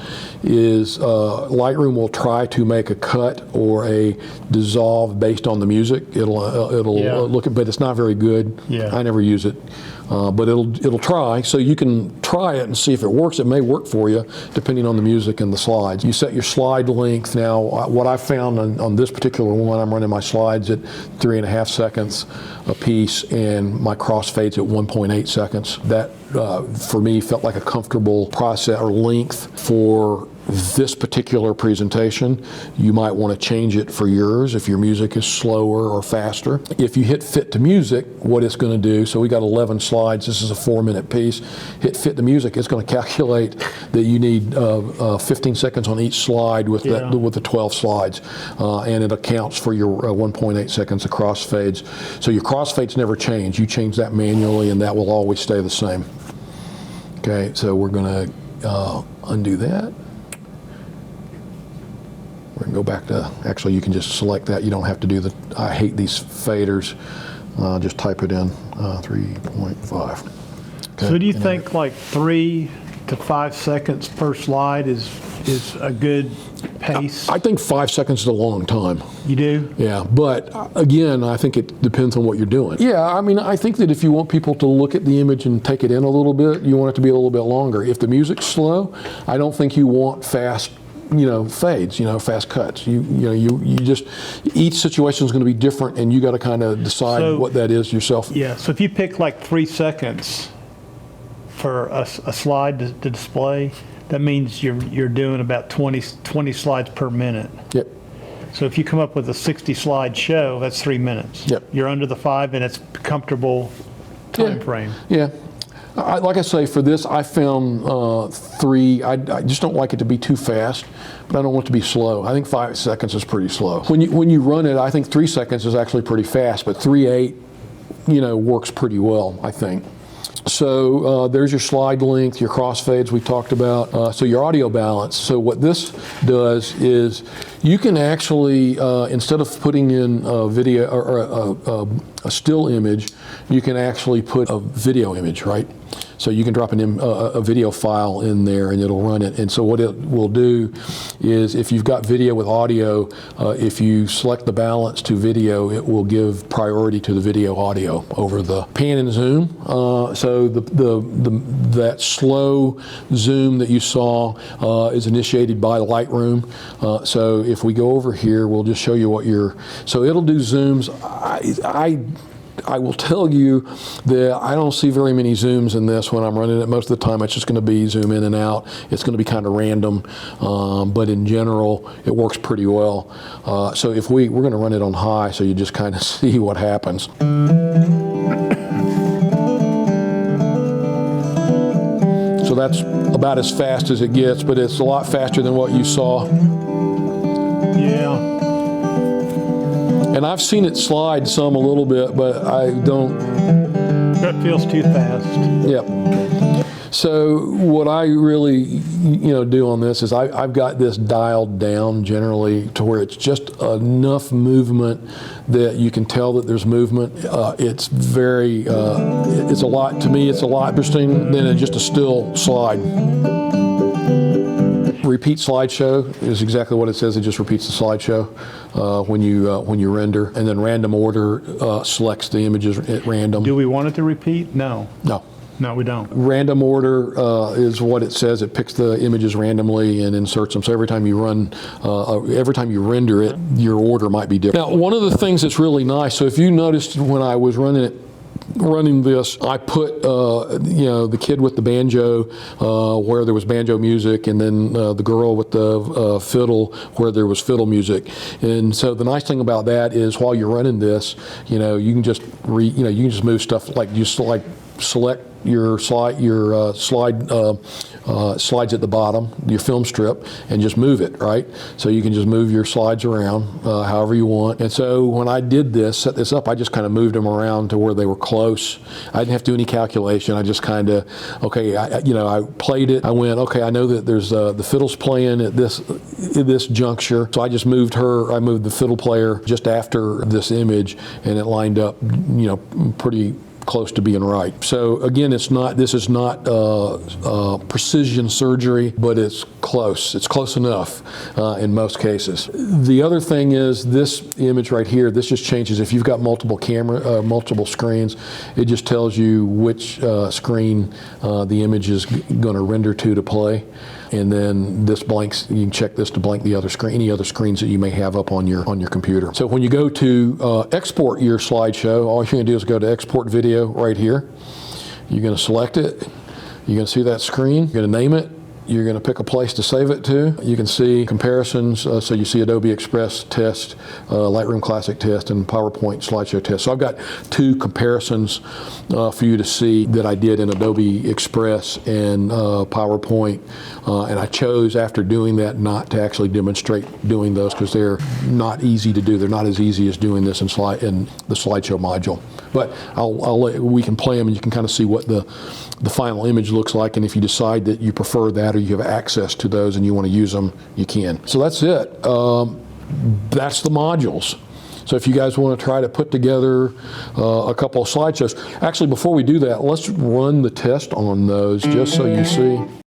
is Lightroom will try to make a cut or a dissolve based on the music. It'll look at, but it's not very good. Yeah. I never use it. But it'll try, so you can try it and see if it works. It may work for you, depending on the music and the slides. You set your slide length. Now, what I found on this particular one, I'm running my slides at 3.5 seconds a piece. piece, and my crossfade's at 1.8 seconds. That, for me, felt like a comfortable process or length for this particular presentation. You might want to change it for yours if your music is slower or faster. If you hit fit to music, what it's going to do, so we got 11 slides, this is a 4-minute piece, hit fit to music, it's going to calculate that you need 15 seconds on each slide with, with the 12 slides, and it accounts for your 1.8 seconds of crossfades. So your crossfades never change. You change that manually and that will always stay the same. Okay, so we're going to undo that. We're going to go back to, actually you can just select that. You don't have to do the, I hate these faders. Just type it in, 3.5. Okay. So do you think like 3 to 5 seconds per slide is a good pace? I think 5 seconds is a long time. You do? Yeah, but again, I think it depends on what you're doing. Yeah, I mean, I think that if you want people to look at the image and take it in a little bit, you want it to be a little bit longer. If the music's slow, I don't think you want fast, fades, fast cuts. You just, each situation is going to be different, and you got to kind of decide what that is yourself. Yeah. So if you pick like 3 seconds for a slide to display, that means you're doing about 20 slides per minute. Yep. So if you come up with a 60 slide show, that's 3 minutes. Yep. You're under the 5, and it's comfortable time frame. Yeah. Like I say, for this, I found 3. I just don't like it to be too fast, but I don't want it to be slow. I think 5 seconds is pretty slow. When you run it, I think 3 seconds is actually pretty fast, but 3.8, works pretty well, I think. So there's your slide length, your crossfades we talked about. So your audio balance. So what this does is you can actually, instead of putting in a video or a still image, you can actually put a video image, right? So you can drop a video file in there and it'll run it. And so what it will do is, if you've got video with audio, if you select the balance to video, it will give priority to the video audio over the pan and zoom. So that slow zoom that you saw is initiated by Lightroom. So if we go over here, we'll just show you what so it'll do zooms. I will tell you that I don't see very many zooms in this when I'm running it. Most of the time it's just going to be zoom in and out. It's going to be kind of random, but in general it works pretty well. So if we're going to run it on high, so you just kind of see what happens. So that's about as fast as it gets, but it's a lot faster than what you saw. Yeah. And I've seen it slide some a little bit, but I don't. That feels too fast. Yep. So what I really, do on this is I've got this dialed down generally to where it's just enough movement that you can tell that there's movement. It's very, it's a lot, to me, it's a lot interesting than just a still slide. Repeat slideshow is exactly what it says. It just repeats the slideshow when you render, and then random order selects the images at random. Do we want it to repeat? No. No. No, we don't. Random order is what it says. It picks the images randomly and inserts them. So every time you render it, your order might be different. Now, one of the things that's really nice. So if you noticed when I was running this, I put the kid with the banjo where there was banjo music, and then the girl with the fiddle where there was fiddle music. And so the nice thing about that is, while you're running this, you can just you can just move stuff, like select your slide, slides at the bottom, your film strip, and just move it, right? So you can just move your slides around however you want. And so when I did this, set this up, I just kind of moved them around to where they were close. I didn't have to do any calculation. I just kind of, okay, I played it. I went, okay, I know that there's the fiddle's playing at this juncture. So I just moved the fiddle player just after this image, and it lined up, pretty close to being right. So again, this is not precision surgery, but it's close. It's close enough in most cases. The other thing is, this image right here, this just changes. If you've got multiple screens, it just tells you which screen the image is going to render to play. and then this blanks, you can check this to blank the other screen, any other screens that you may have up on your computer. So when you go to export your slideshow, all you're going to do is go to export video right here. You're going to select it. You're going to see that screen. You're going to name it. You're going to pick a place to save it to. You can see comparisons, so you see Adobe Express test, Lightroom Classic test, and PowerPoint slideshow test. So I've got 2 comparisons for you to see that I did in Adobe Express and PowerPoint, and I chose after doing that not to actually demonstrate doing those because they're not easy to do. They're not as easy as doing this in the slideshow module. But we can play them and you can kind of see what the final image looks like, and if you decide that you prefer that or you have access to those and you want to use them, you can. So that's it. That's the modules. So if you guys want to try to put together a couple of slideshows, actually before we do that, let's run the test on those just so you see.